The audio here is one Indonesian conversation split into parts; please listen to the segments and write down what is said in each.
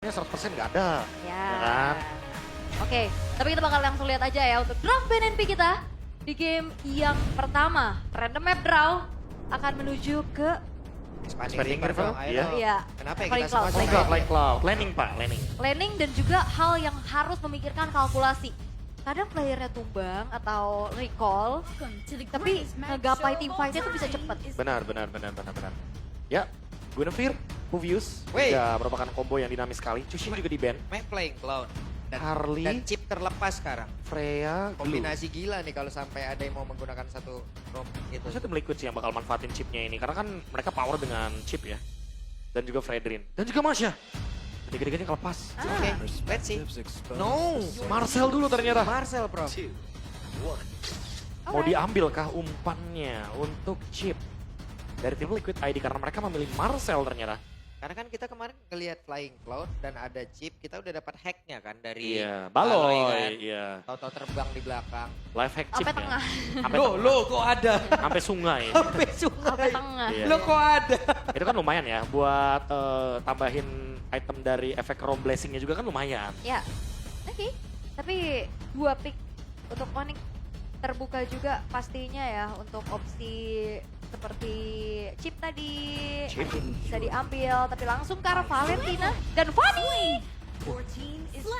Ini 100% nggak ada. Ya. kan? Oke, tapi kita bakal langsung lihat aja ya untuk draft BNNP kita di game yang pertama. Random map draw akan menuju ke Expanding River River, dong, ayo iya. dong. Iya. Kenapa ya Flying kita semua Cloud, Oh Flying enggak, Cloud. Flying Cloud. Landing Pak, landing. Landing dan juga hal yang harus memikirkan kalkulasi. Kadang playernya tumbang atau recall, tapi ngegapai team fight-nya tuh bisa cepet. Benar. Ya, Guinevere, Huvius, Wait. juga merupakan combo yang dinamis sekali. Chushin juga di ban. Main Playing Cloud. Harley. Dan chip terlepas sekarang. Freya, Glue. Kombinasi gila nih kalau sampai ada yang mau menggunakan satu room itu. Maksudnya tim Liquid sih yang bakal manfaatin chipnya ini. Karena kan mereka power dengan chip ya. Dan juga Fredrin. Dan juga Masya. Tiga-tiganya kelepas. Oke, let's see. No, Marcel dulu ternyata. Marcel bro. Mau diambil kah umpannya untuk chip dari tim Liquid ID karena mereka memilih Marcel ternyata. Karena kan kita kemarin ngelihat Flying Cloud dan ada chip, kita udah dapat hacknya kan dari Iya, Baloy Baloy, kan. iya. Tahu-tahu terbang di belakang. Live hack Sampai chipnya. tengah. Sampai tengah. kok ada? Sampai sungai. Sampai Sampai sungai. tengah. Iya. Lo kok ada? Itu kan lumayan ya buat tambahin item dari efek Rom Blessing-nya juga kan lumayan. Ya, oke. Tapi 2 pick untuk Onyx terbuka juga pastinya ya untuk opsi seperti chip tadi. Chip. Bisa diambil, tapi langsung ke arah Valentina dan Fanny.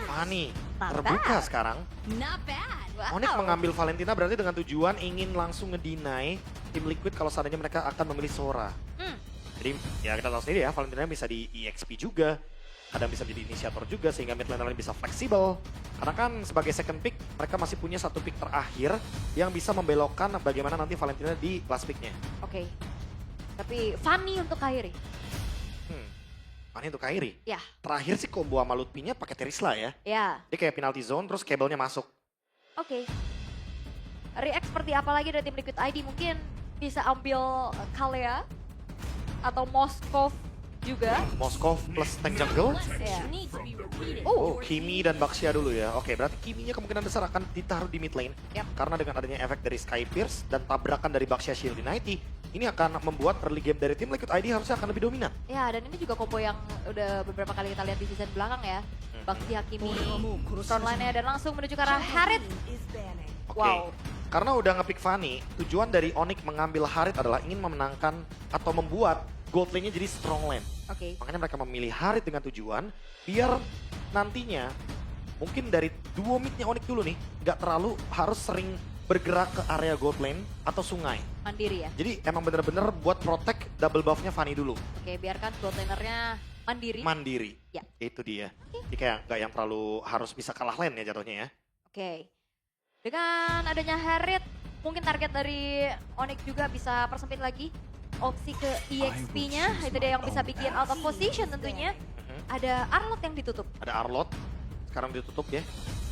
Fanny Not terbuka bad. sekarang. Not bad. Wow. Onyx mengambil Valentina berarti dengan tujuan ingin langsung ngedinai tim Liquid kalau seandainya mereka akan memilih Sora. Hmm. Jadi ya kita tahu sendiri ya, Valentina bisa di EXP juga. Kadang bisa jadi inisiator juga sehingga mid laner bisa fleksibel. Karena kan sebagai second pick, mereka masih punya satu pick terakhir yang bisa membelokkan bagaimana nanti Valentina di last picknya. Oke. Tapi Fanny untuk Kairi. Fanny untuk Kairi. Ya, Terakhir sih combo sama Lutfi-nya pakai Terisla ya. ya. Dia kayak penalty zone terus kabelnya masuk. Oke. React seperti apa lagi dari tim Liquid ID? Mungkin bisa ambil Kalea atau Moskov juga. Moskov plus tank jungle. Ya. Need to be repeated. Oh, Kimi dan Baxia dulu ya. Oke, berarti Kiminya kemungkinan besar akan ditaruh di mid lane. Yap. Karena dengan adanya efek dari Sky Pierce dan tabrakan dari Baxia Shield Unity, ini akan membuat early game dari tim Liquid ID harusnya akan lebih dominan. Ya, dan ini juga combo yang udah beberapa kali kita lihat di season belakang ya. Bakti Hakimi frontline-nya dan langsung menuju ke arah Harit. Oke. Wow. Karena udah ngepick Fanny, tujuan dari Onyx mengambil Harit adalah ingin memenangkan atau membuat gold lane-nya jadi strong lane. Oke. Makanya mereka memilih Harit dengan tujuan biar nantinya mungkin dari duo mid-nya Onyx dulu nih nggak terlalu harus sering bergerak ke area gold lane atau sungai. Mandiri ya. Jadi emang bener-bener buat protect double buff-nya Fanny dulu. Oke, biarkan gold laner-nya mandiri. Mandiri. Ya. Itu dia. Jadi kayak nggak yang terlalu harus bisa kalah lane ya jatuhnya ya. Oke. Dengan adanya Harit, mungkin target dari Onyx juga bisa persempit lagi. Opsi ke EXP-nya, itu dia yang bisa bikin out of position tentunya. Ada Arlot yang ditutup. Ada Arlot, sekarang ditutup ya.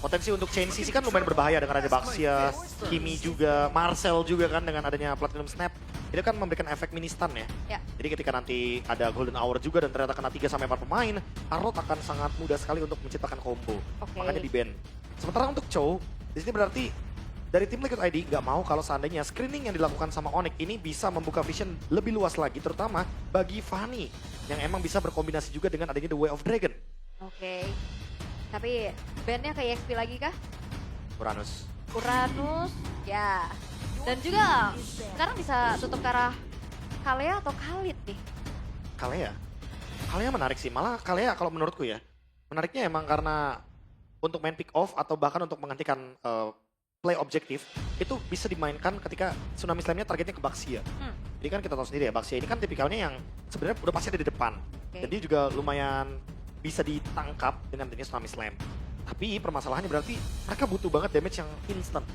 Potensi untuk chain CC kan lumayan berbahaya dengan ada Baxia, Kimi juga, Marcel juga kan dengan adanya Platinum Snap. Itu kan memberikan efek mini stun ya. Ya. Jadi ketika nanti ada Golden Hour juga dan ternyata kena 3-4 pemain, Arlot akan sangat mudah sekali untuk menciptakan combo. Oke. Makanya di ban. Sementara untuk Chow, di sini berarti dari tim Liquid ID nggak mau kalau seandainya screening yang dilakukan sama Onyx ini bisa membuka vision lebih luas lagi, terutama bagi Fanny yang emang bisa berkombinasi juga dengan adanya The Way of Dragon. Oke. Tapi bandnya ke EXP lagi kah? Uranus. Uranus, ya. Dan juga sekarang bisa tutup ke arah Kalea atau Khalid nih. Kalea. Kalea menarik sih, malah Kalea kalau menurutku ya, menariknya emang karena untuk main pick off atau bahkan untuk menghentikan play objektif, itu bisa dimainkan ketika Tsunami Slam-nya targetnya ke Baxia. Jadi kan kita tahu sendiri ya, Baxia ini kan tipikalnya yang sebenarnya udah pasti ada di depan. Oke. Jadi juga lumayan bisa ditangkap dengan adanya Tsunami Slam. Tapi permasalahannya berarti mereka butuh banget damage yang instant.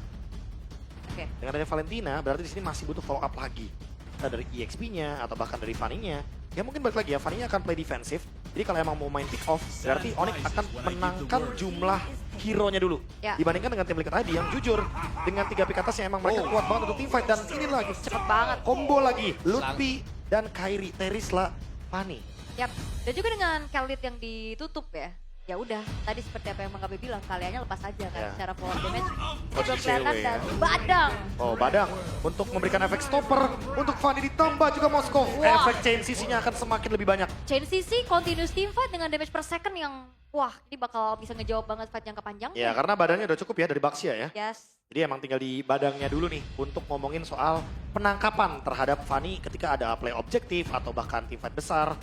Oke. Dengan adanya Valentina, berarti di sini masih butuh follow up lagi. Entah dari EXP-nya atau bahkan dari Fanny-nya. Ya mungkin balik lagi ya, Fanny-nya akan play defensif. Jadi kalau emang mau main pick off, berarti Onyx akan menangkan jumlah hero-nya dulu. Ya. Dibandingkan dengan tim Liquid ID yang jujur, dengan 3 pick atasnya emang mereka kuat banget untuk team fight. Dan ini lagi, Cepet banget. combo lagi, Lutfi dan Kairi, Terisla, Fanny. Yap. Dan juga dengan Khalid yang ditutup ya. ya udah tadi seperti apa yang Bang Gabe bilang, kaliannya lepas aja kan Ya. secara forward damage. Coach Sudah kelihatan Cewek, dan ya. Badang. Oh, Badang untuk memberikan efek stopper untuk Fanny ditambah juga Moskov. Wah. Efek chain CC-nya akan semakin lebih banyak. Chain CC continuous team fight dengan damage per second yang wah ini bakal bisa ngejawab banget fight jangka panjang. Ya, karena badannya udah cukup ya dari Baxia ya. Yes. Jadi emang tinggal di badangnya dulu nih untuk ngomongin soal penangkapan terhadap Fanny ketika ada play objektif atau bahkan team fight besar.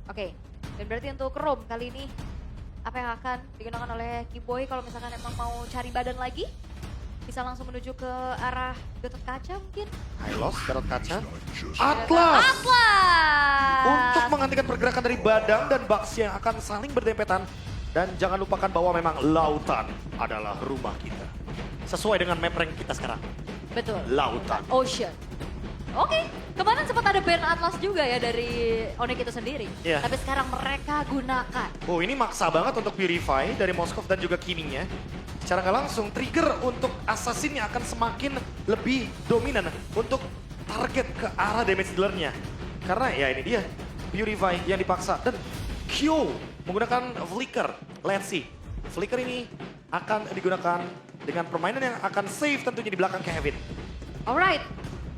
Oke, dan berarti untuk Chrome kali ini apa yang akan digunakan oleh Kiboy kalau misalkan emang mau cari badan lagi? Bisa langsung menuju ke arah Gatot Kaca mungkin? Hylos, Gatot Kaca, Atlas! Atlas! Untuk menggantikan pergerakan dari Badang dan Baxia yang akan saling berdempetan. Dan jangan lupakan bahwa memang lautan adalah rumah kita. Sesuai dengan map rank kita sekarang, Betul, lautan. Ocean. Oke, kemarin sempat ada band Atlas juga ya dari Onyx itu sendiri. Iya. Tapi sekarang mereka gunakan. Oh, ini maksa banget untuk Purify dari Moskov dan juga Kiming-nya. Secara nggak langsung, trigger untuk Assassin yang akan semakin lebih dominan untuk target ke arah damage dealer-nya. Karena ya ini dia, Purify yang dipaksa. Dan Kyo menggunakan Flicker. Let's see. Flicker ini akan digunakan dengan permainan yang akan save tentunya di belakang Kevin. Alright,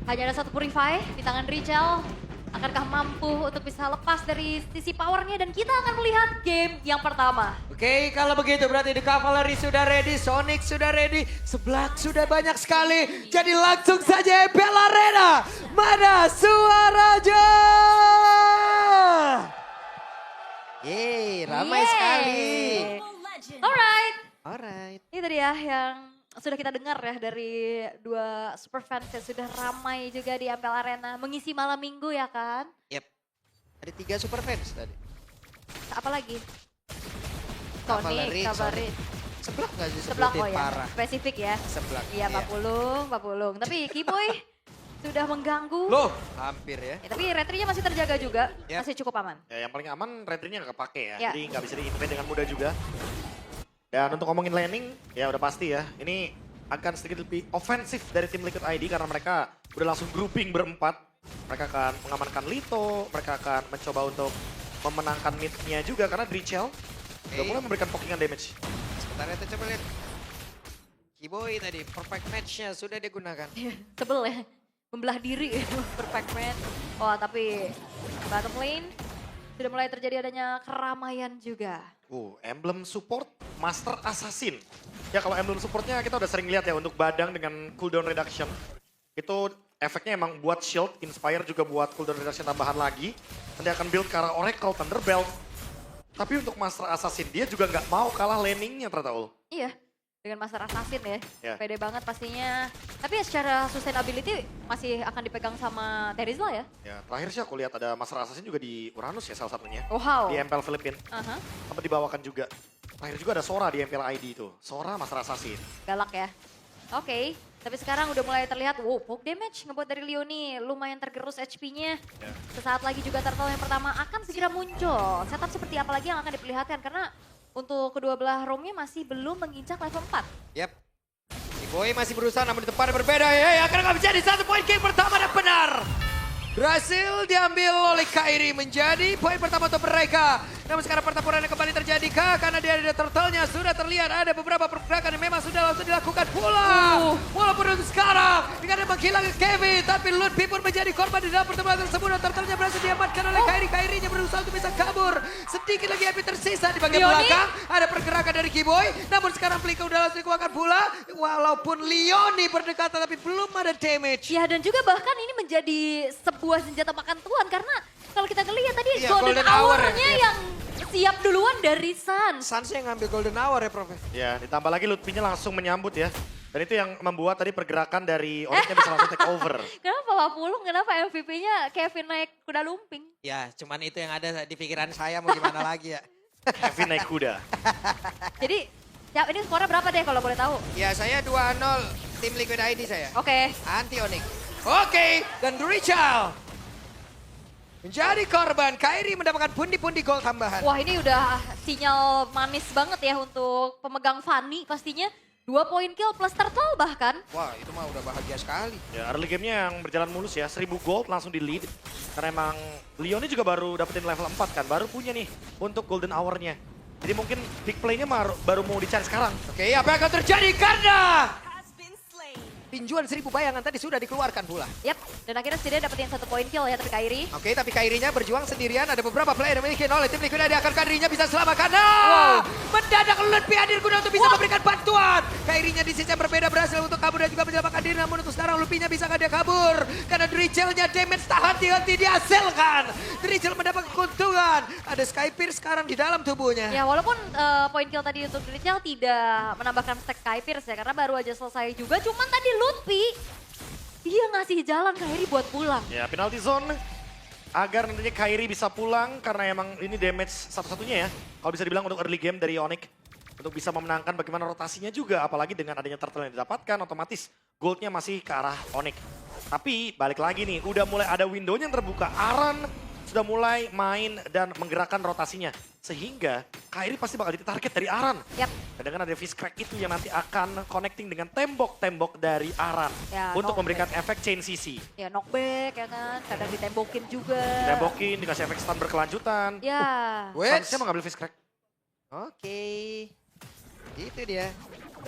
hanya ada satu Purify di tangan Richel. Akankah mampu untuk bisa lepas dari sisi powernya dan kita akan melihat game yang pertama. Oke, kalau begitu berarti The Cavalry sudah ready, Sonic sudah ready, sebelah sudah banyak sekali. Jadi langsung saja Bell Arena, mana suaranya? Yeay, ramai Yeay. sekali. Alright, Alright. ini tadi ya yang sudah kita dengar ya dari dua super fans yang sudah ramai juga di MPL Arena mengisi malam minggu ya kan. Yep. Ada 3 super fans tadi. Apa lagi? Cavalry, Cavalry. Sebelah nggak sih Sebelah sebutin oh ya, parah. spesifik ya. Sebelah. Iya Pak Pulung. Tapi Kiboy sudah mengganggu. Loh, hampir ya. Ya, tapi retrinya masih terjaga juga, Yap. masih cukup aman. Ya, yang paling aman retry-nya nggak kepake ya. Ya. Jadi nggak bisa di-invade dengan mudah juga. Dan untuk ngomongin laning, ya udah pasti ya. Ini akan sedikit lebih ofensif dari tim Liquid ID karena mereka udah langsung grouping berempat. Mereka akan mengamankan Lito, mereka akan mencoba untuk memenangkan mid-nya juga karena Drichel udah mulai memberikan pokingan damage. Sebentar ya, kita coba lihat. Kiboy tadi, perfect match-nya sudah digunakan. Sebel ya, membelah diri perfect man. Wah tapi bottom lane sudah mulai terjadi adanya keramaian juga. Emblem support Master Assassin. Ya kalau emblem supportnya kita udah sering lihat ya untuk Badang dengan cooldown reduction. Itu efeknya emang buat shield, inspire juga buat cooldown reduction tambahan lagi. Nanti akan build ke arah Oracle, Thunderbelt. Tapi untuk Master Assassin dia juga nggak mau kalah laningnya ternyata Ul. Iya, dengan Master Assassin ya, Ya. pede banget pastinya. Tapi ya secara sustainability masih akan dipegang sama Terizla ya. Ya terakhir sih aku lihat ada Master Assassin juga di Uranus ya salah satunya. Wow. Di MPL Filipina. Aha, Sempat dibawakan juga. Terakhir juga ada Sora di MPL ID itu. Sora Master Assassin. galak ya. Oke, tapi sekarang udah mulai terlihat, wow, poke damage ngebuat dari Leoni lumayan tergerus HP-nya. Ya. Sesaat lagi juga turtle yang pertama akan segera muncul. Setup seperti apa lagi yang akan diperlihatkan karena untuk kedua belah roamnya masih belum menginjak level 4. Yap. Kiboy masih berusaha namun di tempat yang berbeda. Ya, akan nggak bisa di 1 poin game pertama dan benar. Berhasil diambil oleh Kairi menjadi poin pertama untuk mereka. Namun sekarang pertempuran yang kembali terjadi kah? Karena dia ada turtle-nya sudah terlihat ada beberapa pergerakan yang memang sudah langsung dilakukan pula. Walaupun untuk sekarang dengan menghilang Kevin, tapi Lutfi pun menjadi korban di dalam pertempuran tersebut dan turtle-nya berhasil diamankan oleh Kairi. Kairinya berusaha untuk bisa kabur. Sedikit lagi api tersisa di bagian Leoni. belakang. Ada pergerakan dari Kiboy, namun sekarang Flicker udah langsung dikeluarkan pula. Walaupun Leoni berdekatan tapi belum ada damage. Ya dan juga bahkan ini menjadi sebuah senjata makan tuan karena kalau kita ngelihat tadi Iya, golden golden hour hour-nya ya. yang siap duluan dari Suns. Sans yang ngambil golden hour ya, Prof. Ya ditambah lagi Lutfi-nya langsung menyambut ya. Dan itu yang membuat tadi pergerakan dari Onyx-nya bisa langsung take over. Kenapa Pak Pulung, kenapa MVP-nya Kevin naik kuda lumping? Ya, cuman itu yang ada di pikiran saya mau gimana lagi ya. Kevin naik kuda. Jadi ya ini skornya berapa deh kalau boleh tahu? Ya, saya 2-0 tim Liquid ID saya. Oke. Anti Onyx. Oke, dan Richel menjadi korban. Kairi mendapatkan pundi-pundi gol tambahan. Wah ini udah sinyal manis banget ya untuk pemegang Fanny pastinya. 2 poin kill plus turtle bahkan. Wah, itu mah udah bahagia sekali. Ya early game-nya yang berjalan mulus ya. 1000 gold langsung di lead. Karena emang Leon ini juga baru dapetin level 4 kan. Baru punya nih untuk golden hour-nya. Jadi mungkin big play-nya baru mau dicari sekarang. Oke, apa yang akan terjadi karena tinjuan 1000 bayangan tadi sudah dikeluarkan pula. Yap, dan akhirnya setidaknya dapetin 1 poin kill ya dari Kairi. Oke, tapi Kairinya berjuang sendirian. Ada beberapa player yang dimiliki oleh tim Liquid ID. Akan Kairinya bisa selamatkan. Nah, mendadak lebih hadir guna untuk bisa memberikan bantuan. Kairinya di sisi yang berbeda berhasil untuk kabur dan juga menyelamatkan diri. Namun untuk sekarang Lupinya bisa dia kabur. Karena Drizzle-nya damage tak henti-henti dihasilkan. Drizzle mendapat keuntungan. Ada Skypier sekarang di dalam tubuhnya. Ya walaupun poin kill tadi untuk Drizzle tidak menambahkan stack Skypierce ya. Karena baru aja selesai juga. Cuman tadi Lutfi, dia ngasih jalan Kairi buat pulang. Ya, penalty zone agar nantinya Kairi bisa pulang karena emang ini damage satu-satunya ya. Kalau bisa dibilang untuk early game dari Onyx untuk bisa memenangkan bagaimana rotasinya juga, apalagi dengan adanya turtle yang didapatkan, otomatis goldnya masih ke arah Onyx. Tapi balik lagi nih, udah mulai ada window-nya yang terbuka. Aran sudah mulai main dan menggerakkan rotasinya. Sehingga Kairi pasti bakal jadi target dari Aran. Yap. Dan dengan ada Fist Crack itu yang nanti akan connecting dengan tembok-tembok dari Aran. Ya, untuk knockback. memberikan efek chain CC. Ya knockback ya kan, kadang ditembokin juga. Tembokin, dikasih efek stun berkelanjutan. Ya. Wes. Saya mengambil Fist Crack. Oke. Itu dia.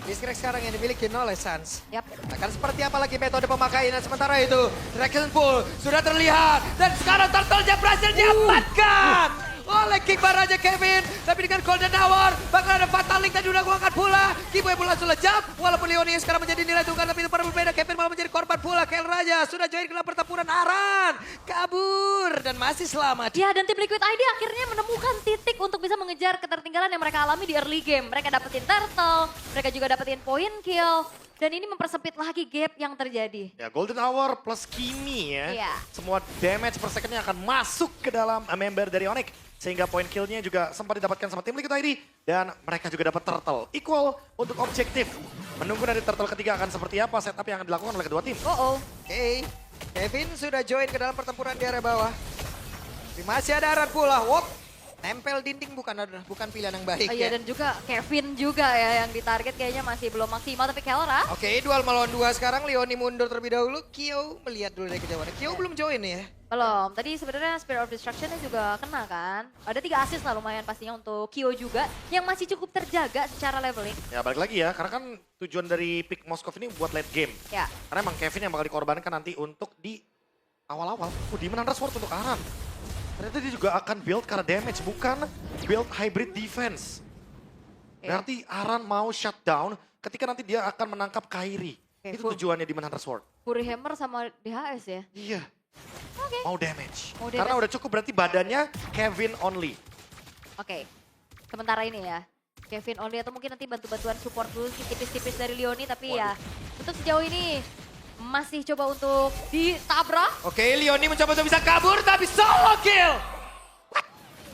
Discrack sekarang yang dimiliki oleh Suns. Yap. Akan seperti apa lagi metode pemakaiannya. Sementara itu Dragon Pool sudah terlihat. Dan sekarang turtle-nya berhasil diamankan oleh kick Raja Kevin. Tapi dengan Golden Hour bakal ada Fatal Link tadi udah guakan pula. Kiboy pula langsung lejap. Walaupun Leoni sekarang menjadi nilai tunggal. Tapi itu para berbeda. Kevin malah menjadi korban pula. Kail Raja sudah join ke dalam pertempuran. Aran kabur dan masih selamat. Ya dan tim Liquid ID akhirnya menemukan titik untuk bisa mengejar ketertinggalan yang mereka alami di early game. Mereka dapetin turtle, mereka juga dapetin point kill. Dan ini mempersempit lagi gap yang terjadi. Ya, Golden Hour plus Kimi ya. Iya. Semua damage per secondnya akan masuk ke dalam member dari Onyx. Sehingga point kill-nya juga sempat didapatkan sama tim Liquid ID. Dan mereka juga dapat turtle. Equal untuk objektif. Menunggu dari turtle ketiga akan seperti apa setup yang akan dilakukan oleh kedua tim. Oke, Kevin sudah join ke dalam pertempuran di area bawah. Tapi masih ada Aran pula. Wop, nempel dinding bukan pilihan yang baik Oh iya ya. dan juga Kevin juga ya yang ditarget kayaknya masih belum maksimal. Tapi Kelra, Oke, duel melawan 2 sekarang. Leoni mundur terlebih dahulu. Kyo melihat dulu dari kejauhan. Kyo belum join nih ya. belum. Tadi sebenarnya Spirit of Destruction-nya juga kena kan. Ada 3 assist lah lumayan pastinya untuk Kyo juga. Yang masih cukup terjaga secara leveling. Ya balik lagi ya, karena kan tujuan dari pick Moskov ini buat late game. Ya. Karena emang Kevin yang bakal dikorbankan nanti untuk di awal-awal. Demon Hunter Sword untuk Aran. Ternyata dia juga akan build karena damage, bukan build hybrid defense. Oke. Berarti Aran mau shutdown ketika nanti dia akan menangkap Kairi. Oke, Itu tujuannya Demon Hunter Sword. Fury Hammer sama DHS ya. Iya. Oke. Mau damage. Mau Karena damage. udah cukup berarti badannya Kevin only. Oke. Sementara ini ya. Kevin only atau mungkin nanti bantu-bantuan support dulu sih tipis-tipis dari Leoni. Tapi ya untuk sejauh ini masih coba untuk ditabrak. Oke, Leoni mencoba untuk bisa kabur tapi solo kill.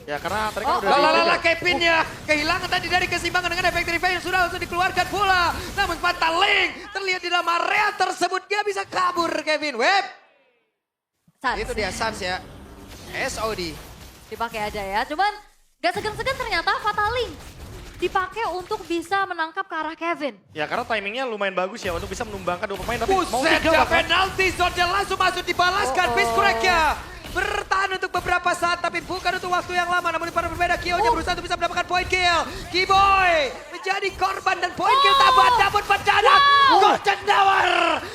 Ya karena tadi Oh, kan udah Lalala Kevinnya kehilangan tadi dari keseimbangan dengan efek revenge sudah langsung dikeluarkan pula. Namun Fatal Link terlihat di dalam area tersebut. Dia bisa kabur Kevin. Web. Sans. Itu dia Sans ya. SOD. Dipakai aja ya. Cuman gak segan-segan ternyata Fatal Link dipakai untuk bisa menangkap ke arah Kevin. Ya karena timingnya lumayan bagus ya untuk bisa menumbangkan 2 pemain. Tapi mau Buset 3 dah bahkan. penalti zone dia langsung masuk dibalaskan. Fist crack-nya. Bertahan untuk beberapa saat tapi bukan untuk waktu yang lama. Namun para berbeda Kyo-nya berusaha untuk bisa mendapatkan point kill. Kiboy menjadi korban dan point kill tambahan namun mendadak. Golden Hour.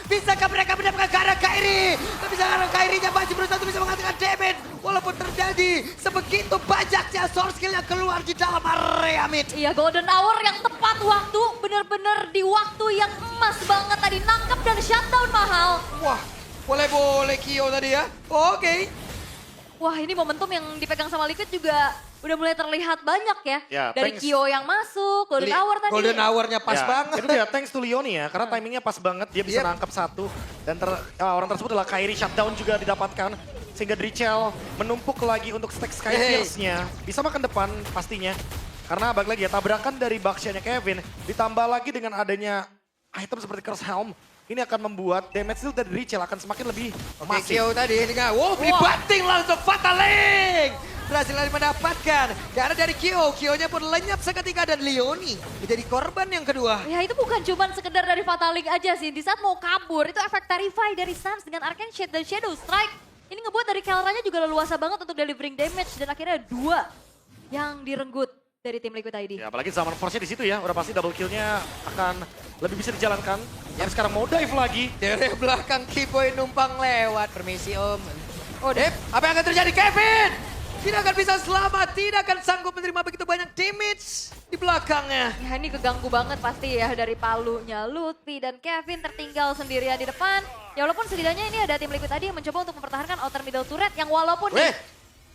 Bisakah mereka mendapatkan ke arah Kairi? Tapi sekarang Kairi-nya masih berusaha untuk bisa mengatakan damage. Walaupun terjadi sebegitu banyaknya source skill yang keluar di dalam area mid. Iya Golden Hour yang tepat waktu. Bener-bener di waktu yang emas banget tadi. Nangkep dan shutdown mahal. Wah, boleh-boleh Kyo tadi ya. Oke. Wah ini momentum yang dipegang sama Liquid juga udah mulai terlihat banyak ya. Ya, Dari thanks. Kyo yang masuk, Golden Hour tadi. Golden Hour-nya pas Ya, banget. Itu dia thanks to Leoni ya, karena timingnya pas banget. Dia bisa Yep. nangkep 1 dan orang tersebut adalah Kairi. Shutdown juga didapatkan sehingga Drizzle menumpuk lagi untuk stack Skyfierce-nya. Bisa makan depan pastinya. Karena balik lagi ya, tabrakan dari Bakshianya Kevin ditambah lagi dengan adanya item seperti Curse Helm. Ini akan membuat damage itu dari Drizzle akan semakin lebih Oke, masif. Kyo tadi dengan dibanting langsung Fatal Link. Berhasil mendapatkan. Karena dari Kyo, Kyo-nya pun lenyap seketika dan Leoni menjadi korban yang kedua. Ya itu bukan cuma sekedar dari Fatal Link aja sih. Di saat mau kabur itu efek Terrify dari Sans dengan Arcane Shade dan Shadow Strike. Ini ngebuat dari Kelranya juga leluasa banget untuk delivering damage dan akhirnya 2 yang direnggut. dari tim Liquid ID. Ya, apalagi zaman force-nya di situ ya, udah pasti double kill-nya akan lebih bisa dijalankan. Tapi sekarang mau dive lagi. Dari belakang Kiboy numpang lewat. Permisi Om. Oh Dep, apa yang akan terjadi Kevin? Tidak akan bisa selamat, tidak akan sanggup menerima begitu banyak damage di belakangnya. Ya ini keganggu banget pasti ya dari palunya Lutfi dan Kevin tertinggal sendirian di depan. Ya walaupun setidaknya ini ada tim Liquid tadi yang mencoba untuk mempertahankan outer middle turret yang walaupun nih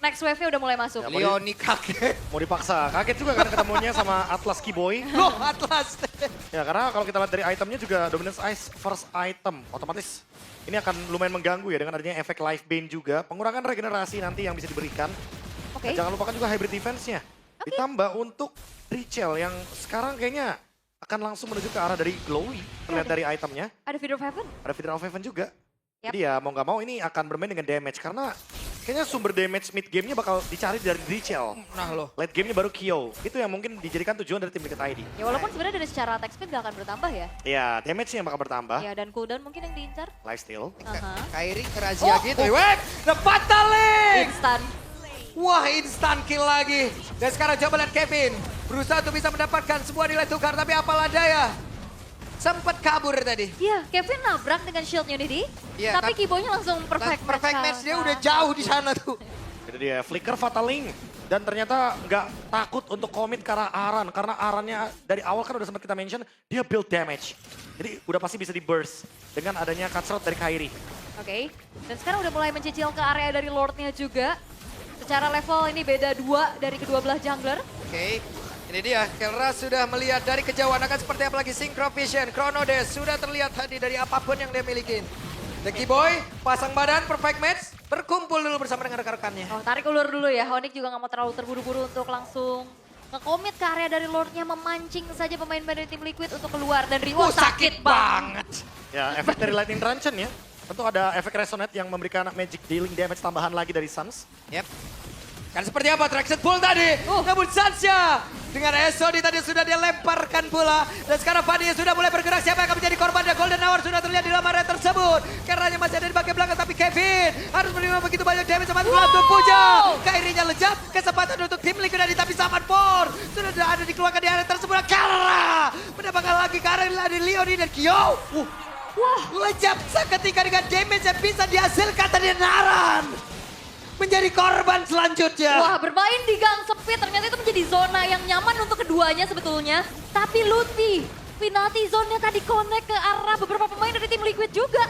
next wave-nya udah mulai masuk. Ya, Leoni kaget. Mau dipaksa, kaget juga kan ketemunya sama Atlas Kiboy. Loh Atlas. Ya karena kalau kita lihat dari itemnya juga Dominance Ice first item. Otomatis ini akan lumayan mengganggu ya dengan adanya efek life bane juga. Pengurangan regenerasi nanti yang bisa diberikan. Oke. Jangan lupakan juga hybrid defense-nya. Ditambah untuk Richel yang sekarang kayaknya akan langsung menuju ke arah dari Glowy. Terlihat dari itemnya. Ada Feeder of Heaven? Ada Feeder of Heaven juga. Yap. Jadi ya mau nggak mau ini akan bermain dengan damage. Karena kayaknya sumber damage mid game-nya bakal dicari dari Richel. Nah loh. Late game-nya baru Kyo. Itu yang mungkin dijadikan tujuan dari tim Liquid ID. Ya walaupun sebenarnya dari secara attack speed gak akan bertambah ya. Ya, damage-nya yang bakal bertambah. Ya dan cooldown mungkin yang diincar. Lifesteal. Aha. Kairi kerazia Oh, gitu. Wek, the fatal link. Instan. Wah instant kill lagi. Dan sekarang coba lihat Kevin. Berusaha untuk bisa mendapatkan sebuah nilai tukar. Tapi apalah daya. Sempat kabur tadi. Iya, Kevin nabrak dengan shield Unity. Iya, tapi Kiboynya langsung perfect match. Perfect match dia udah jauh di sana tuh. Itu dia, flicker Fatal Link. Dan ternyata nggak takut untuk commit ke arah Aran. Karena Arannya dari awal kan udah sempat kita mention, dia build damage. Jadi udah pasti bisa di burst dengan adanya cutthroat dari Kairi. Oke, dan sekarang udah mulai mencicil ke area dari Lordnya juga. Secara level ini beda 2 dari kedua belah jungler. Oke, ini dia. Kelra sudah melihat dari kejauhan akan seperti apa lagi. Synchro Vision, Chronodes sudah terlihat tadi dari apapun yang dia milikin. The Kiboy, pasang badan, perfect match. Berkumpul dulu bersama dengan rekan-rekannya. Oh, tarik ulur dulu ya. Onyx juga nggak mau terlalu terburu-buru untuk langsung nge-commit ke area dari Lordnya, memancing saja pemain-pemain dari tim Liquid untuk keluar. Dan Rio sakit banget. Ya, efek dari Lightning Truncheon ya. Tentu ada efek Resonate yang memberikan magic dealing damage tambahan lagi dari Suns. Yep. Kan seperti apa Traction Pull tadi. Namun Sansya dengan Esodi tadi sudah dia lemparkan bola. Dan sekarang Fadi sudah mulai bergerak. Siapa yang akan menjadi korbannya? Golden Hour sudah terlihat di dalam area tersebut. Karenanya masih ada di bagian belakang. Tapi Kevin harus menerima begitu banyak damage sama Tuhan Puja. Kairinya lejat. Kesempatan untuk tim Liquid ID. Tapi Saman Por sudah ada dikeluarkan di area tersebut. Karena mendapatkan lagi ke area dari Leoni dan Kyo. Wah, lejap seketika dengan damage yang bisa dihasilkan tadi Naran. Menjadi korban selanjutnya. Wah, bermain di gang sempit ternyata itu menjadi zona yang nyaman untuk keduanya sebetulnya. Tapi Lutfi, penalty zone-nya tadi connect ke arah beberapa pemain dari tim Liquid juga.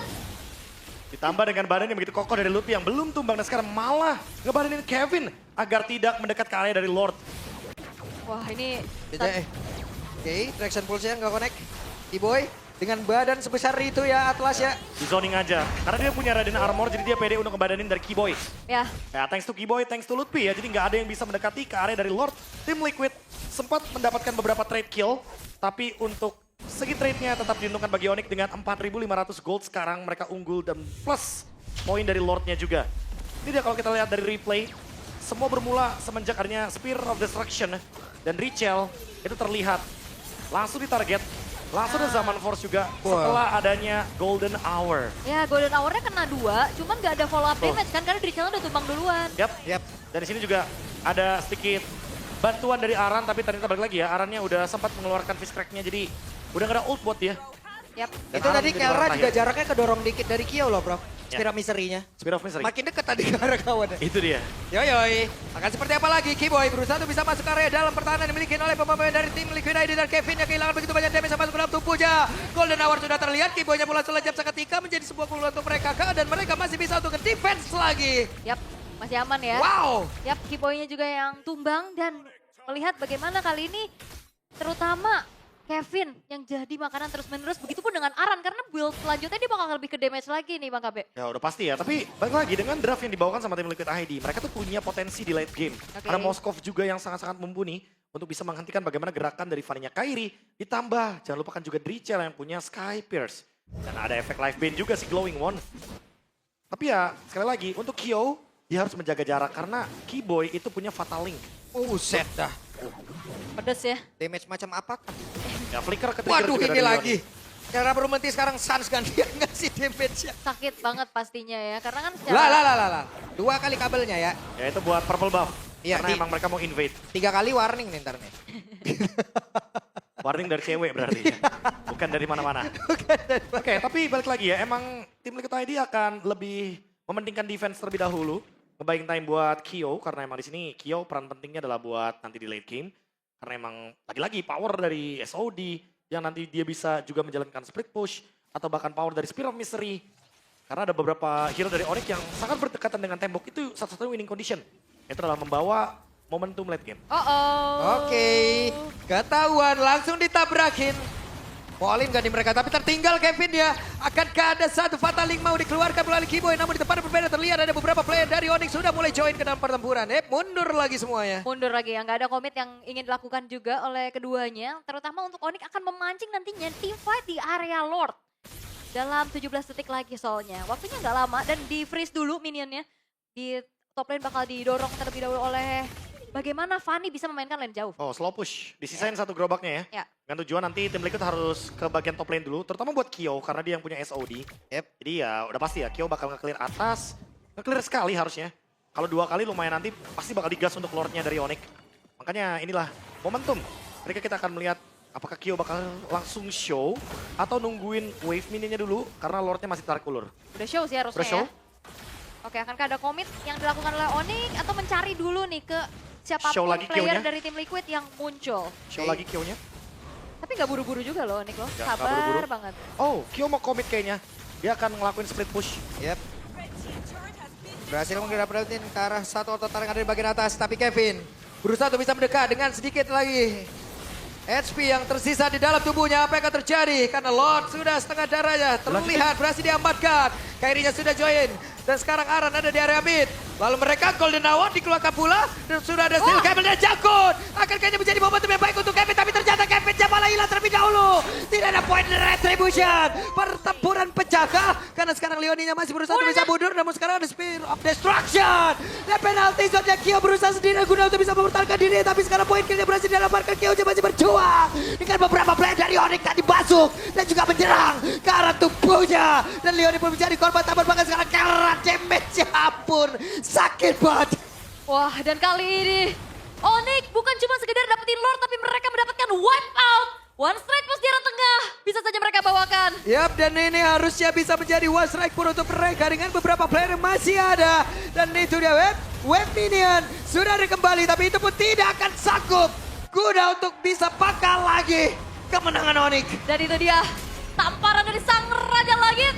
Ditambah dengan badan yang begitu kokoh dari Lutfi yang belum tumbang. Dan sekarang malah ngebadanin Kevin agar tidak mendekat ke area dari Lord. Wah, ini... Oke, Traction Pulse-nya nggak connect. Kiboy dengan badan sebesar itu ya Atlas ya. Di zoning aja. Karena dia punya Raiden Armor jadi dia pede untuk ngebadanin dari Kiboy. Ya, Ya, thanks to Kiboy, thanks to Lutfi ya. Jadi nggak ada yang bisa mendekati ke area dari Lord. Tim Liquid sempat mendapatkan beberapa trade kill. Tapi untuk segi trade-nya tetap diuntungkan bagi Onyx dengan 4.500 gold. Sekarang mereka unggul dan plus poin dari Lord-nya juga. Ini dia kalau kita lihat dari replay. Semua bermula semenjak adanya Spear of Destruction. Dan Richel itu terlihat langsung ditarget. Langsung ada Zaman Force juga setelah adanya Golden Hour. ya Golden Hour-nya kena 2, cuman gak ada follow up damage kan karena Drichel udah tumbang duluan. Yap. Dan di sini juga ada sedikit bantuan dari Aran, tapi ternyata balik lagi ya, Arannya udah sempat mengeluarkan Fist Crack-nya, jadi udah gak ada ult buat dia. Yap. Dan Itu Aran tadi jadi Kelra orang juga terakhir. jaraknya kedorong dikit dari Kyo loh bro. Ya. Spirit miserinya. Spirit of Misery. Makin dekat tadi ke arah kawannya. Itu dia. Yoi. Akan seperti apa lagi? Kiboy berusaha untuk bisa masuk ke area dalam pertahanan yang dimiliki oleh pemain dari tim Liquid ID dan Kevin yang kehilangan begitu banyak damage masuk ke dalam tubuhnya. Golden Hour sudah terlihat. Kiboynya mulai selejap seketika menjadi sebuah peluang untuk mereka. Dan mereka masih bisa untuk ke-defense lagi. Yap, masih aman ya. Wow. Yap, Kiboy-nya juga yang tumbang dan melihat bagaimana kali ini terutama Kevin yang jadi makanan terus-menerus. Begitupun dengan Aran karena build selanjutnya dia bakal lebih ke damage lagi nih Bang KB. Ya udah pasti ya, tapi balik lagi dengan draft yang dibawakan sama tim Liquid ID, mereka tuh punya potensi di late game. Oke. Ada Moskov juga yang sangat-sangat mumpuni untuk bisa menghentikan bagaimana gerakan dari Vaninya Kairi. Ditambah, jangan lupakan juga Drichel yang punya Sky Pierce. Dan ada efek Life Bane juga si Glowing One. Tapi ya, sekali lagi, untuk Kyo, dia harus menjaga jarak karena Kiboy itu punya Fatal Link. Set dah. Pedes ya. Damage macam apa? Ya, flicker ke trigger Waduh juga ini dari lagi. Leoni. Cara berhenti sekarang Sans gantian ngasih damage-nya. Sakit banget pastinya ya karena kan secara... Lah. 2 kali kabelnya ya. Ya itu buat purple buff. Iya, Karena emang mereka mau invade. 3 kali warning nih ntar nih. Warning dari cewek berarti. Bukan dari mana-mana. Oke, tapi balik lagi ya. Emang tim Liquid ID akan lebih mementingkan defense terlebih dahulu. Ngebayin time buat Kyo. Karena emang di sini Kyo peran pentingnya adalah buat nanti di late game. Karena emang lagi-lagi power dari SOD. Yang nanti dia bisa juga menjalankan split push. Atau bahkan power dari Spear of Misery. Karena ada beberapa hero dari Onyx yang sangat berdekatan dengan tembok. Itu satu-satunya winning condition. Itu adalah membawa momentum late game. Oke, ketahuan langsung ditabrakin. Polin gak di mereka, tapi tertinggal Kevin dia. Akankah ada satu Fatal Link mau dikeluarkan melalui Keyboy, namun di tempat berbeda terlihat ada beberapa player dari Onyx sudah mulai join ke dalam pertempuran. Mundur lagi semuanya. Mundur lagi ya, nggak ada komit yang ingin dilakukan juga oleh keduanya. Terutama untuk Onyx akan memancing nantinya team fight di area Lord. Dalam 17 detik lagi soalnya. Waktunya nggak lama dan di freeze dulu minionnya. Di top lane bakal didorong terlebih dahulu oleh bagaimana Fanny bisa memainkan lane jauh. Oh, slow push. Disisain satu gerobaknya ya. Ya. Dengan tujuan nanti tim Liquid harus ke bagian top lane dulu. Terutama buat Kyo karena dia yang punya SOD. Jadi ya udah pasti ya Kyo bakal nge-clear atas. Nge-clear sekali harusnya. Kalau 2 kali lumayan nanti pasti bakal digas untuk lordnya dari Onyx. Makanya inilah momentum. Mereka kita akan melihat apakah Kyo bakal langsung show atau nungguin wave minionnya dulu karena lordnya masih tarik ulur. Udah show sih harusnya Udah show? ya. Oke, akankah ada komit yang dilakukan oleh Onyx atau mencari dulu nih ke siapapun Show lagi player Q-nya. dari tim Liquid yang muncul. Show lagi Kyo-nya. Tapi nggak buru-buru juga loh Onyx loh, Nggak sabar buru-buru. banget. Oh, Kyo mau commit kayaknya. Dia akan ngelakuin split push. Berhasil menggerak-gerakin ke arah satu otot tarik yang ada di bagian atas. Tapi Kevin berusaha untuk bisa mendekat dengan sedikit lagi HP yang tersisa di dalam tubuhnya. Apa yang akan terjadi? Karena Lord sudah setengah darahnya terlihat berhasil diamankan. Kairinya sudah join. Dan sekarang Aran ada di area mid. Lalu mereka Golden Hour dikeluarkan pula. Dan sudah ada Steel Cable dan Jakun. Akan kayaknya menjadi momentum yang baik untuk Kevin. Tapi ternyata Kevin Jabala hilang terlebih dahulu. Tidak ada point retribution. Pertempuran pecahkah? Karena sekarang Leoninya masih berusaha untuk bisa mundur. Namun sekarang ada Spear of Destruction. Dan penalti zone Kyo berusaha sendiri guna untuk bisa mempertahankan diri. Tapi sekarang poin killnya berhasil dilamarkan. Kyo masih berjuang. Dengan beberapa player dari Onyx tadi masuk. Dan juga menyerang ke arah tubuhnya. Dan Leoni pun menjadi korban tambah bahkan sekarang Kerat damage ampun. Sakit banget. Wah, dan kali ini Onyx bukan cuma sekedar dapetin Lord, tapi mereka mendapatkan wipe out. One strike push di arah tengah, bisa saja mereka bawakan. Yap, dan ini harusnya bisa menjadi one strike pun untuk mereka dengan beberapa player yang masih ada. Dan itu dia wave minion sudah ada kembali, tapi itu pun tidak akan sanggup guna untuk bisa pakal lagi kemenangan Onyx. Dan itu dia, tamparan dari sang Raja Langit.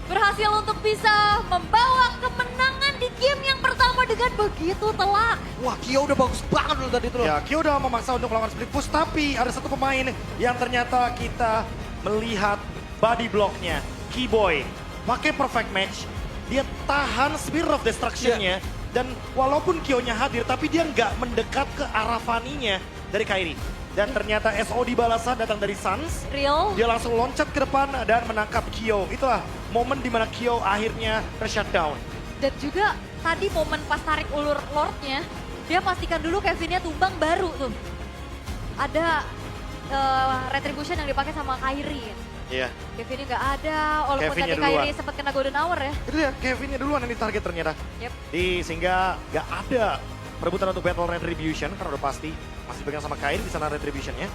Berhasil untuk bisa membawa kemenangan di game yang pertama dengan begitu telak. Wah, Kyo udah bagus banget loh tadi tuh. Ya, Kyo udah memaksa untuk melakukan split push, tapi ada satu pemain yang ternyata kita melihat body blocknya, Keyboy. Pakai perfect match, dia tahan Spear of Destruction-nya. Dan walaupun Kyo-nya hadir, tapi dia nggak mendekat ke arah Fanny-nya dari Kairi. Dan ternyata SOD balasan datang dari Suns. Real. Dia langsung loncat ke depan dan menangkap Kyo. Itulah momen dimana Kyo akhirnya ter-shutdown. Dan juga tadi momen pas tarik ulur Lordnya, dia pastikan dulu Kevinnya tumbang baru tuh. Ada retribution yang dipakai sama Kairi. Iya. Kevinnya nggak ada, walaupun Kevinnya tadi Kairi duluan. sempat kena golden hour ya. Itu ya, Kevinnya duluan yang ditarget ternyata. Yep. Sehingga nggak ada perebutan untuk battle retribution karena udah pasti masih pegang sama Kairi di sana retributionnya.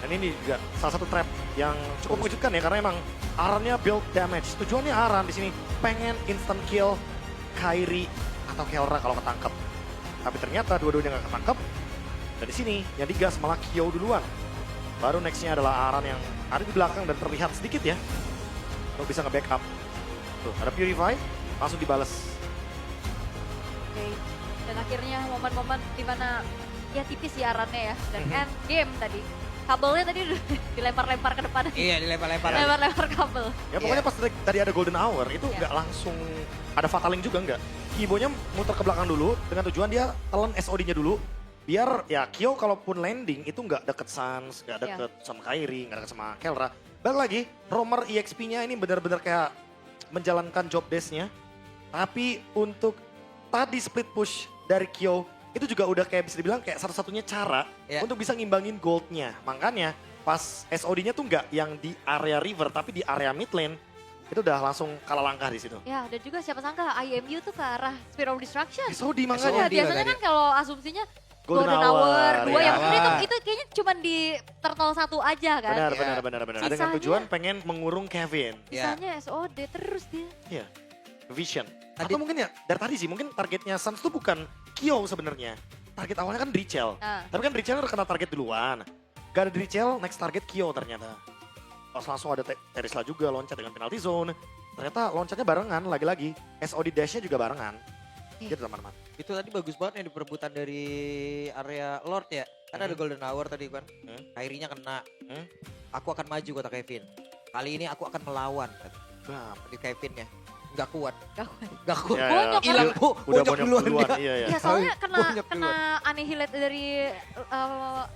Dan ini juga salah satu trap yang cukup mengejutkan ya karena emang Arannya build damage. Tujuannya Aran di sini pengen instant kill Kairi atau Keora kalau ketangkep. Tapi ternyata dua-duanya nggak ketangkep. Dan di sini yang digas malah Kyo duluan. Baru nextnya adalah Aran yang ada di belakang dan terlihat sedikit ya untuk bisa nge-backup. Tuh ada Purify langsung dibales. Oke. Dan akhirnya momen-momen dimana ya tipis ya Arannya ya. Dan end game tadi. Kabelnya tadi udah dilempar-lempar ke depan. Iya, dilempar-lempar. Lempar-lempar kabel. Ya pokoknya pas tadi ada golden hour itu Iya. nggak langsung ada fataling juga nggak. Keyboy-nya muter ke belakang dulu dengan tujuan dia telan SOD-nya dulu. Biar ya Kyo kalaupun landing itu nggak deket Suns, nggak deket sama Kairi, nggak deket sama Kelra. Balik lagi, Romer EXP-nya ini benar-benar kayak menjalankan job desk-nya. Tapi untuk tadi split push dari Kyo, itu juga udah kayak bisa dibilang kayak satu-satunya cara untuk bisa ngimbangin gold-nya. Makanya pas SOD-nya tuh nggak yang di area river, tapi di area mid lane. itu udah langsung kalah langkah di situ. Ya, dan juga siapa sangka IMU tuh ke arah Spiral Destruction. SOD Iya, makanya. SOD. biasanya tadi. kan kalau asumsinya Golden Golden Hour, Hour 2 ya. yang itu kayaknya cuma di Turtle 1 aja kan. Benar, Ya. benar. Dengan Sisanya- tujuan pengen mengurung Kevin. Ya. Sisanya SOD terus dia. Iya. Vision. Tadi- Atau mungkin ya dari tadi sih mungkin targetnya Suns tuh bukan Kyo sebenarnya. Target awalnya kan Drichel. Nah, Tapi kan Drichel udah kena target duluan. Gak ada Drichel, next target Kyo ternyata. Pas langsung ada Terisla juga loncat dengan penalty zone. Ternyata loncatnya barengan lagi-lagi. SOD dash-nya juga barengan. Iya. Gitu teman-teman. Itu tadi bagus banget nih di perebutan dari area Lord ya. Kan ada Golden Hour tadi kan. Kairinya kena. Hmm. Aku akan maju kata Kevin. Kali ini aku akan melawan. Kata Bam. di Kevinnya. Nggak kuat. gak kuat. Nggak kuat. Ya, Bonyok kan? Hilang bu. Udah Bonyok duluan dia. Iya, iya. Ya soalnya kena Bonyok kena annihilate dari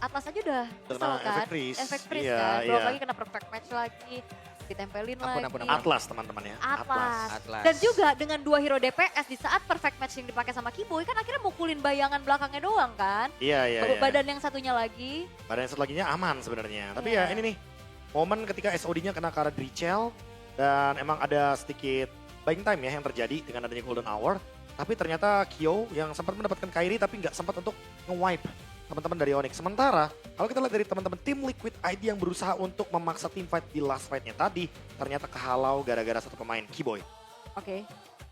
Atlas aja udah kesel Kena kan. efek freeze. Efek freeze Iya, kan. Belum iya. lagi kena perfect match lagi. Ditempelin lagi. Ampun. Atlas teman-teman ya. Atlas. Atlas. Dan juga dengan 2 hero DPS di saat perfect match yang dipakai sama Kiboy kan akhirnya mukulin bayangan belakangnya doang kan. Iya, iya, iya. Badan yang satunya lagi. Badan yang satu laginya aman sebenarnya. Tapi Iya. ya ini nih, momen ketika SOD-nya kena ke arah Drichel dan emang ada sedikit buying time ya yang terjadi dengan adanya Golden Hour. Tapi ternyata Kyo yang sempat mendapatkan Kairi tapi nggak sempat untuk nge-wipe teman-teman dari Onyx. Sementara kalau kita lihat dari teman-teman tim Liquid ID yang berusaha untuk memaksa team fight di last fight-nya tadi, ternyata kehalau gara-gara satu pemain, Kiboy. Oke.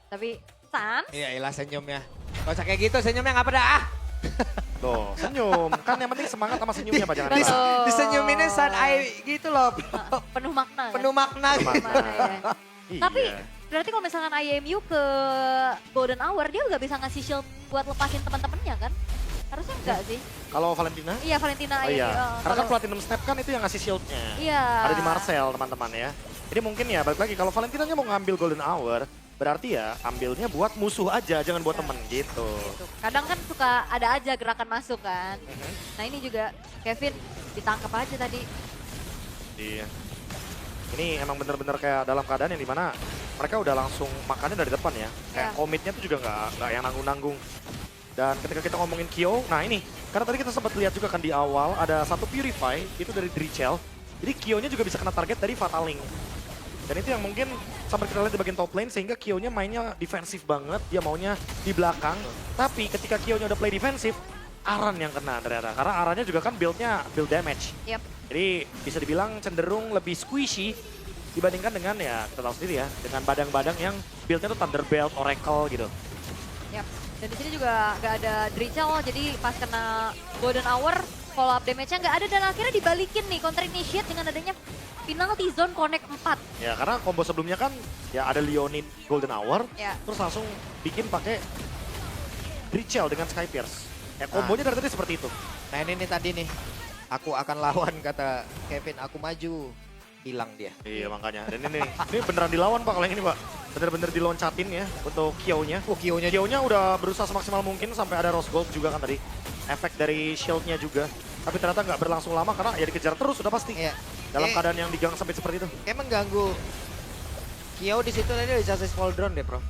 Tapi Sans Iya, ilah senyumnya. Gak usah kayak gitu, senyumnya nggak pada ah. Tuh, senyum. Kan yang penting semangat sama senyumnya Pak, jangan Betul. salah. Disenyuminnya saat gitu loh. penuh makna kan? Penuh makna. Penuh makna. Makna, ya. Tapi Iya. berarti kalau misalkan IMU ke Golden Hour dia nggak bisa ngasih shield buat lepasin teman-temannya kan? Harusnya enggak sih? Kalau Valentina? Iya Valentina Oh IMU. iya, karena kan kalau- Platinum Snap kan itu yang ngasih shieldnya. Iya. Ada di Marcel teman-teman ya. Jadi mungkin ya balik lagi kalau Valentinanya mau ngambil Golden Hour, berarti ya ambilnya buat musuh aja, jangan buat temen gitu. Gitu. Kadang kan suka ada aja gerakan masuk kan. Nah ini juga Kevin ditangkap aja tadi. Iya. Ini emang bener-bener kayak dalam keadaan yang dimana mereka udah langsung makannya dari depan ya. Kayak Ya. komitnya tuh juga nggak yang nanggung-nanggung. Dan ketika kita ngomongin Kyo, nah ini karena tadi kita sempat lihat juga kan di awal ada satu Purify itu dari Drichel. Jadi Kyo-nya juga bisa kena target dari Fataling. Dan itu yang mungkin sampai kita lihat di bagian top lane sehingga Kyo-nya mainnya defensif banget, dia maunya di belakang. Tapi ketika Kyo-nya udah play defensif, Aran yang kena ternyata. Karena Arannya juga kan build-nya build damage. Yap. Jadi bisa dibilang cenderung lebih squishy dibandingkan dengan ya kita tahu sendiri ya dengan badang-badang yang build-nya tuh Thunderbelt, Oracle gitu. Yap. Dan di sini juga nggak ada Drichel, jadi pas kena Golden Hour follow up damage-nya nggak ada dan akhirnya dibalikin nih counter initiate dengan adanya penalty zone connect 4. Ya karena combo sebelumnya kan ya ada Leonid Golden Hour, Ya. terus langsung bikin pakai Drichel dengan Sky Pierce. Ya kombonya dari tadi seperti itu. Nah ini nih tadi nih. Aku akan lawan kata Kevin, aku maju. Hilang dia. Iya makanya. Dan ini beneran dilawan Pak kalau yang ini Pak. Bener-bener diloncatin ya untuk Kyo-nya. Kyo-nya Kyo-nya udah berusaha semaksimal mungkin sampai ada Rose Gold juga kan tadi. Efek dari shield-nya juga. Tapi ternyata nggak berlangsung lama karena ya dikejar terus sudah pasti. Iya. Dalam keadaan yang digang sampai seperti itu. Kayak mengganggu. Kyo di situ tadi bisa small drone deh, Bro.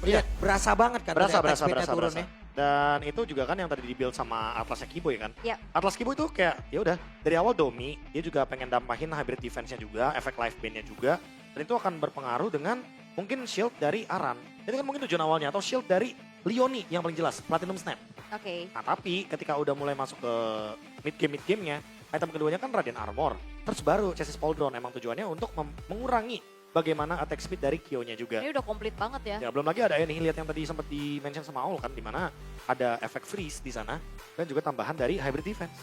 Iya. Berasa banget kan Berasa, dari attack berasa, speed-nya berasa, turun berasa. ya. Dan itu juga kan yang tadi dibuild sama Atlasnya Kiboy kan. Iya. Atlas Kiboy itu kayak ya udah dari awal Domi, dia juga pengen dampahin hybrid defense-nya juga, efek life band-nya juga. Dan itu akan berpengaruh dengan mungkin shield dari Aran. Itu kan mungkin tujuan awalnya atau shield dari Leoni yang paling jelas, Platinum Snap. Oke. Nah, tapi ketika udah mulai masuk ke mid game-nya, item keduanya kan Radiant Armor. Terus baru Chassis Pauldron emang tujuannya untuk mengurangi bagaimana attack speed dari Kyo-nya juga. Ini udah komplit banget ya. Ya belum lagi ada Annihilate yang tadi sempat di-mention sama Aul kan, di mana ada efek freeze di sana dan juga tambahan dari hybrid defense.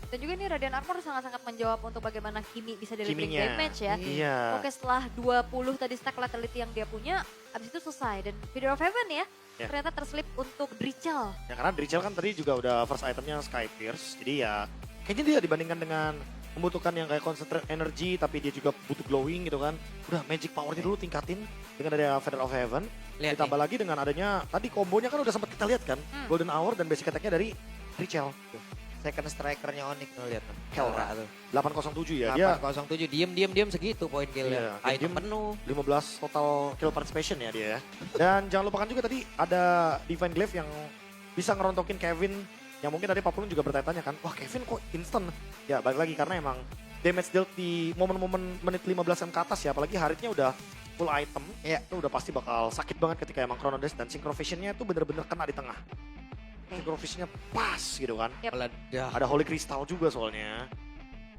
Dan juga ini Radiant Armor sangat-sangat menjawab untuk bagaimana Kimi bisa delivering Kiminya. damage ya. Iya. Oke setelah 20 tadi stack lethality yang dia punya, abis itu selesai. Dan Feeder of Heaven ya, Ya. ternyata terselip untuk Drichel. Ya karena Drichel kan tadi juga udah first itemnya Sky Pierce. Jadi ya kayaknya dia dibandingkan dengan membutuhkan yang kayak concentrate energy tapi dia juga butuh glowing gitu kan. Udah magic powernya dulu tingkatin dengan ada Feather of Heaven. Lihat Ditambah lagi dengan adanya tadi kombonya kan udah sempat kita lihat kan. Golden Hour dan basic attack-nya dari Drichel. Second strikernya Onyx tuh lihat tuh. Kelra. Kelra tuh. 807 ya. Dia 807 diem segitu poin killnya. Iya, Item diem. penuh. 15 total kill participation ya dia ya. Dan jangan lupakan juga tadi ada Divine Glaive yang bisa ngerontokin Kevin. Yang mungkin tadi Papulun juga bertanya-tanya kan, wah Kevin kok instant? Ya balik lagi karena emang damage dealt di momen-momen menit 15-an ke atas ya. Apalagi Haritnya udah full item, Iya. itu udah pasti bakal sakit banget ketika emang Chrono Dash dan Synchro Vision-nya itu bener-bener kena di tengah. Synchro Vision-nya pas gitu kan. Yep. Meledak. Ada Holy Crystal juga soalnya.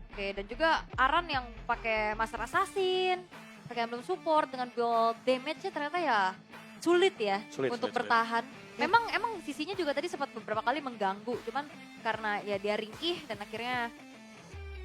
Oke, dan juga Aran yang pakai Master Assassin, pakai Emblem Support dengan build damage-nya ternyata ya sulit ya Sulit, untuk sulit. bertahan. Emang sisinya juga tadi sempat beberapa kali mengganggu, cuman karena ya dia ringkih dan akhirnya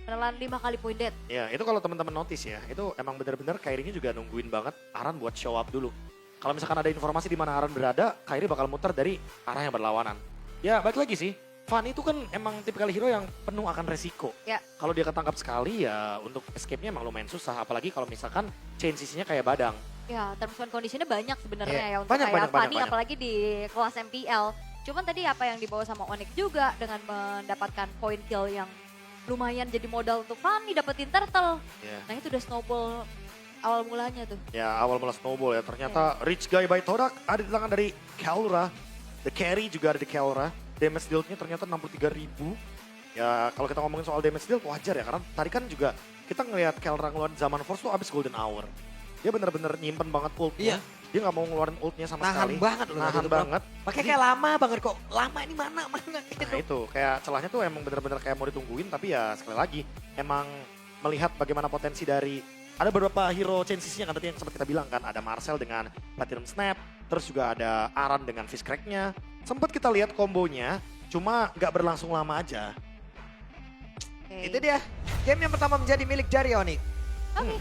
menelan 5 kali point dead. Ya, itu kalau teman-teman notice ya, itu emang bener-bener Kairi-nya juga nungguin banget Aran buat show up dulu. Kalau misalkan ada informasi di mana Aran berada, Kairi bakal muter dari arah yang berlawanan. Ya, balik lagi sih. Fanny itu kan emang tipikal hero yang penuh akan resiko. Ya. Kalau dia ketangkap sekali ya untuk escape-nya emang lumayan susah. Apalagi kalau misalkan chain CC-nya kayak badang. Ya, terms and condition-nya banyak sebenarnya Iya, ya untuk banyak, kayak banyak, Fanny banyak. apalagi di kelas MPL. Cuman tadi apa yang dibawa sama Onyx juga dengan mendapatkan point kill yang lumayan jadi modal untuk Fanny dapetin turtle. Ya. Nah itu udah snowball awal mulanya tuh. Ya awal mula snowball ya. Ternyata Rich Guy by Todak ada di tangan dari Kalura. The carry juga ada di Kalura. Damage deal-nya ternyata 63.000. Ya kalau kita ngomongin soal damage deal wajar ya. Karena tadi kan juga kita ngelihat Kalura ngeluarin Zaman Force tuh abis Golden Hour. Dia bener-bener nyimpen banget ultnya. Iya. Dia nggak mau ngeluarin ultnya sama Nahan sekali. banget loh. Nahan banget. Makanya kayak lama banget kok. Lama ini mana gitu. Nah itu kayak celahnya tuh emang bener-bener kayak mau ditungguin. Tapi ya sekali lagi emang melihat bagaimana potensi dari ada beberapa hero chances-nya kan tadi yang seperti kita bilang kan. Ada Marcel dengan Platinum Snap. Terus juga ada Aran dengan Fist Crack-nya. Sempat kita lihat kombonya. Cuma nggak berlangsung lama aja. Oke. Itu dia. Game yang pertama menjadi milik dari Onyx. Oke.